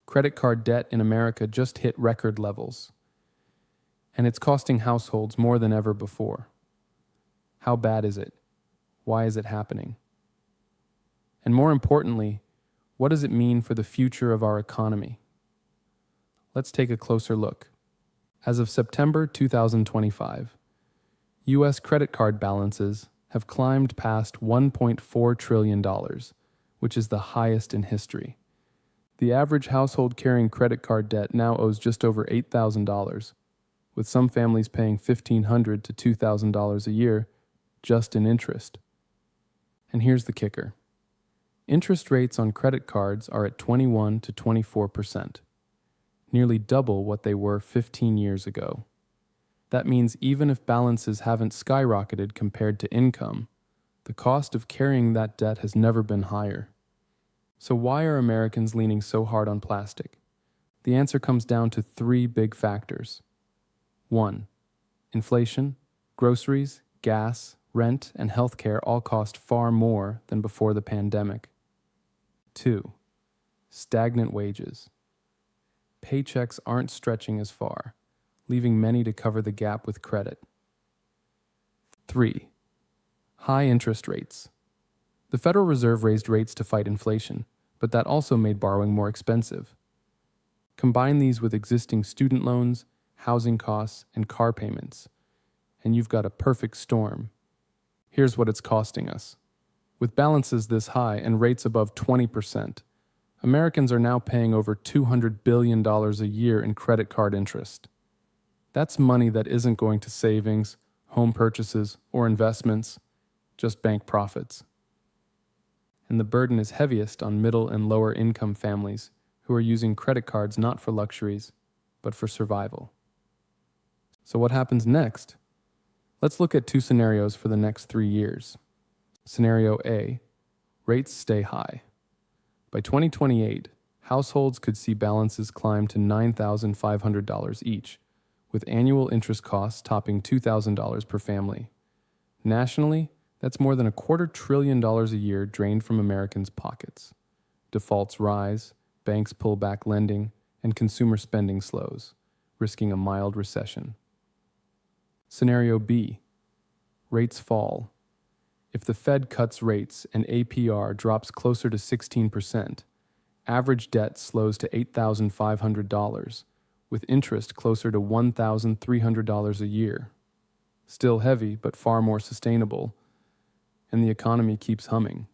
Credit card debt in America just hit record levels, and it's costing households more than ever before. How bad is it? Why is it happening? And more importantly, what does it mean for the future of our economy? Let's take a closer look. As of September 2025, U.S. credit card balances have climbed past $1.4 trillion, which is the highest in history. The average household carrying credit card debt now owes just over $8,000, with some families paying $1,500 to $2,000 a year just in interest. And here's the kicker. Interest rates on credit cards are at 21 to 24%, nearly double what they were 15 years ago. That means even if balances haven't skyrocketed compared to income, the cost of carrying that debt has never been higher. So why are Americans leaning so hard on plastic? The answer comes down to three big factors. 1. Inflation. Groceries, gas, rent, and healthcare all cost far more than before the pandemic. 2. Stagnant wages. Paychecks aren't stretching as far, leaving many to cover the gap with credit. 3. High interest rates. The Federal Reserve raised rates to fight inflation, but that also made borrowing more expensive. Combine these with existing student loans, housing costs, and car payments, and you've got a perfect storm. Here's what it's costing us. With balances this high and rates above 20%, Americans are now paying over $200 billion a year in credit card interest. That's money that isn't going to savings, home purchases, or investments, just bank profits. And the burden is heaviest on middle and lower income families who are using credit cards not for luxuries, but for survival. So what happens next? Let's look at two scenarios for the next 3 years. Scenario A, rates stay high. By 2028, households could see balances climb to $9,500 each, with annual interest costs topping $2,000 per family. Nationally, that's more than $250 billion a year drained from Americans' pockets. Defaults rise, banks pull back lending, and consumer spending slows, risking a mild recession. Scenario B, rates fall. If the Fed cuts rates and APR drops closer to 16%, average debt slows to $8,500, with interest closer to $1,300 a year. Still heavy, but far more sustainable, and the economy keeps humming.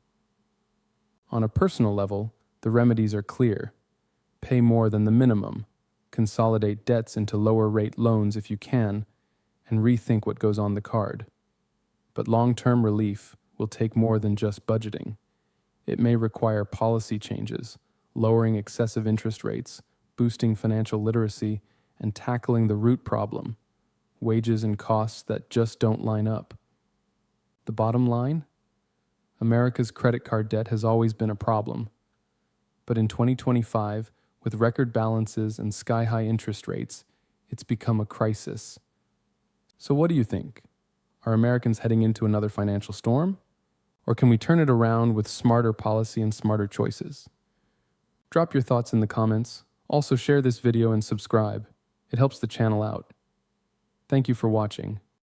On a personal level, the remedies are clear. Pay more than the minimum, consolidate debts into lower-rate loans if you can, and rethink what goes on the card. But long-term relief will take more than just budgeting. It may require policy changes, lowering excessive interest rates, boosting financial literacy, and tackling the root problem, wages and costs that just don't line up. The bottom line? America's credit card debt has always been a problem. But in 2025, with record balances and sky-high interest rates, it's become a crisis. So what do you think? Are Americans heading into another financial storm? Or can we turn it around with smarter policy and smarter choices? Drop your thoughts in the comments. Also share this video and subscribe. It helps the channel out. Thank you for watching.